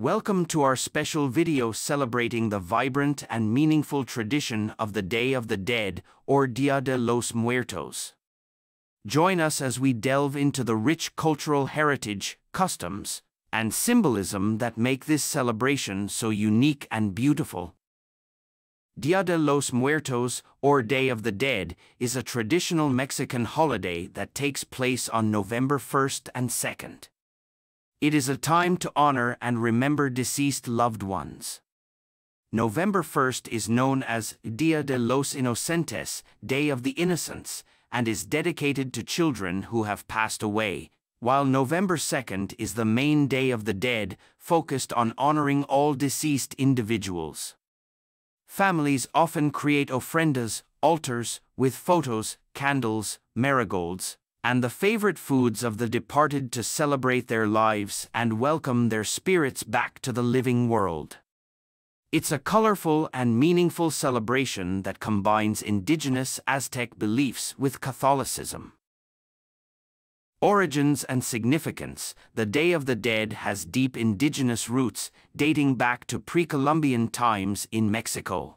Welcome to our special video celebrating the vibrant and meaningful tradition of the Day of the Dead, or Dia de los Muertos. Join us as we delve into the rich cultural heritage, customs, and symbolism that make this celebration so unique and beautiful. Dia de los Muertos, or Day of the Dead, is a traditional Mexican holiday that takes place on November 1st and 2nd. It is a time to honor and remember deceased loved ones. November 1st is known as Dia de los Inocentes, Day of the Innocents, and is dedicated to children who have passed away, while November 2nd is the main Day of the Dead, focused on honoring all deceased individuals. Families often create ofrendas, altars, with photos, candles, marigolds, and the favorite foods of the departed to celebrate their lives and welcome their spirits back to the living world. It's a colorful and meaningful celebration that combines indigenous Aztec beliefs with Catholicism. Origins and significance. The Day of the Dead has deep indigenous roots dating back to pre-Columbian times in Mexico.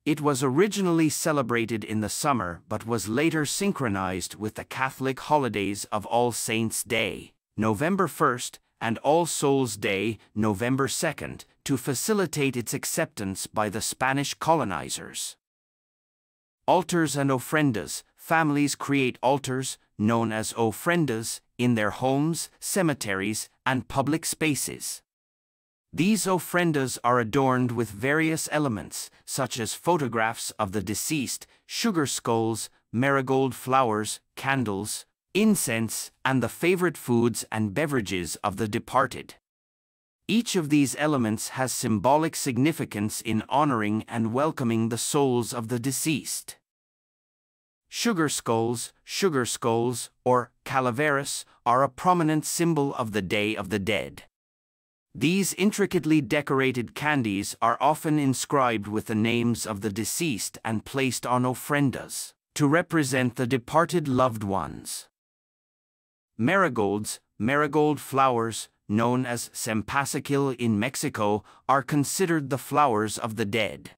It was originally celebrated in the summer but was later synchronized with the Catholic holidays of All Saints' Day, November 1st, and All Souls' Day, November 2nd, to facilitate its acceptance by the Spanish colonizers. Altars and ofrendas. Families create altars, known as ofrendas, in their homes, cemeteries, and public spaces. These ofrendas are adorned with various elements, such as photographs of the deceased, sugar skulls, marigold flowers, candles, incense, and the favorite foods and beverages of the departed. Each of these elements has symbolic significance in honoring and welcoming the souls of the deceased. Sugar skulls, or calaveras, are a prominent symbol of the Day of the Dead. These intricately decorated candies are often inscribed with the names of the deceased and placed on ofrendas to represent the departed loved ones. Marigolds, marigold flowers, known as cempasúchil in Mexico, are considered the flowers of the dead.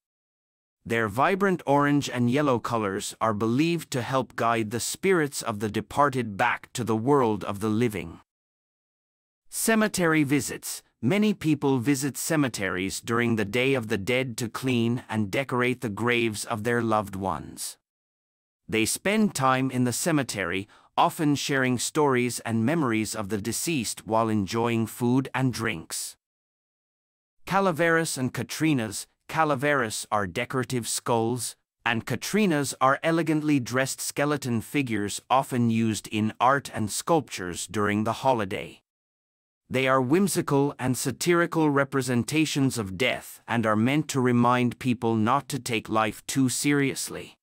Their vibrant orange and yellow colors are believed to help guide the spirits of the departed back to the world of the living. Cemetery visits. Many people visit cemeteries during the Day of the Dead to clean and decorate the graves of their loved ones. They spend time in the cemetery, often sharing stories and memories of the deceased while enjoying food and drinks. Calaveras and Catrinas. Calaveras are decorative skulls, and Catrinas are elegantly dressed skeleton figures often used in art and sculptures during the holiday. They are whimsical and satirical representations of death and are meant to remind people not to take life too seriously.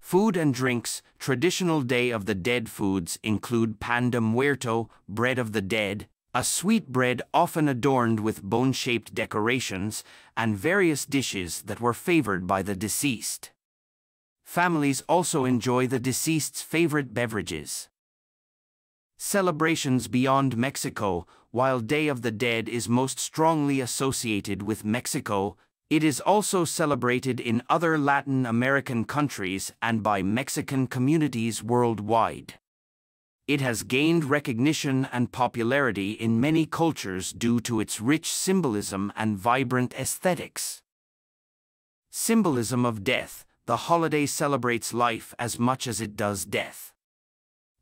Food and drinks. Traditional Day of the Dead foods include pan de muerto, bread of the dead, a sweet bread often adorned with bone-shaped decorations, and various dishes that were favored by the deceased. Families also enjoy the deceased's favorite beverages. Celebrations beyond Mexico. While Day of the Dead is most strongly associated with Mexico, it is also celebrated in other Latin American countries and by Mexican communities worldwide. It has gained recognition and popularity in many cultures due to its rich symbolism and vibrant aesthetics. Symbolism of death. The holiday celebrates life as much as it does death.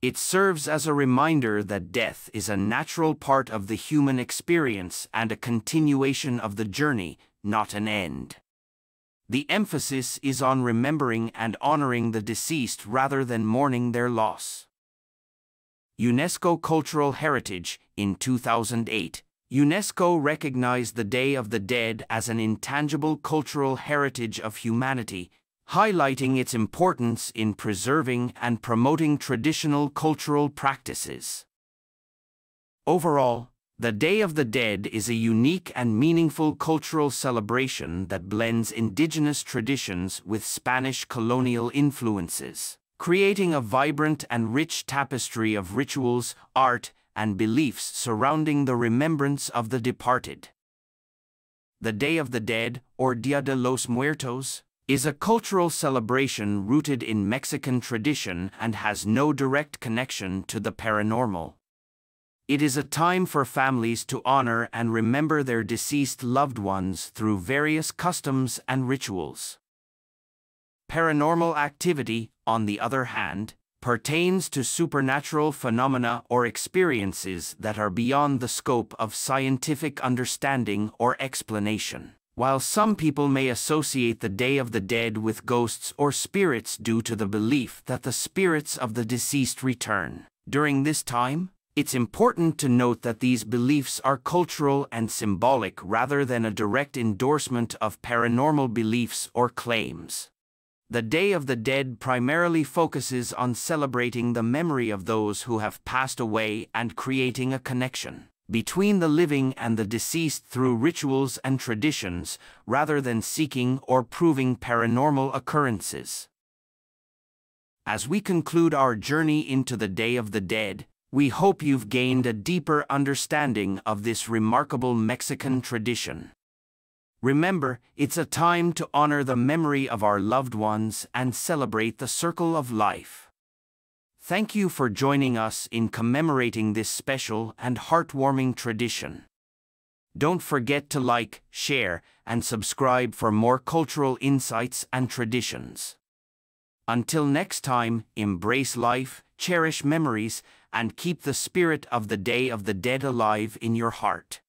It serves as a reminder that death is a natural part of the human experience and a continuation of the journey, not an end. The emphasis is on remembering and honoring the deceased rather than mourning their loss. UNESCO Cultural Heritage. In 2008, UNESCO recognized the Day of the Dead as an intangible cultural heritage of humanity, highlighting its importance in preserving and promoting traditional cultural practices. Overall, the Day of the Dead is a unique and meaningful cultural celebration that blends indigenous traditions with Spanish colonial influences, creating a vibrant and rich tapestry of rituals, art, and beliefs surrounding the remembrance of the departed. The Day of the Dead, or Dia de los Muertos, is a cultural celebration rooted in Mexican tradition and has no direct connection to the paranormal. It is a time for families to honor and remember their deceased loved ones through various customs and rituals. Paranormal activity, on the other hand, pertains to supernatural phenomena or experiences that are beyond the scope of scientific understanding or explanation. While some people may associate the Day of the Dead with ghosts or spirits due to the belief that the spirits of the deceased return during this time, it's important to note that these beliefs are cultural and symbolic rather than a direct endorsement of paranormal beliefs or claims. The Day of the Dead primarily focuses on celebrating the memory of those who have passed away and creating a connection between the living and the deceased through rituals and traditions, rather than seeking or proving paranormal occurrences. As we conclude our journey into the Day of the Dead, we hope you've gained a deeper understanding of this remarkable Mexican tradition. Remember, it's a time to honor the memory of our loved ones and celebrate the circle of life. Thank you for joining us in commemorating this special and heartwarming tradition. Don't forget to like, share, and subscribe for more cultural insights and traditions. Until next time, embrace life, cherish memories, and keep the spirit of the Day of the Dead alive in your heart.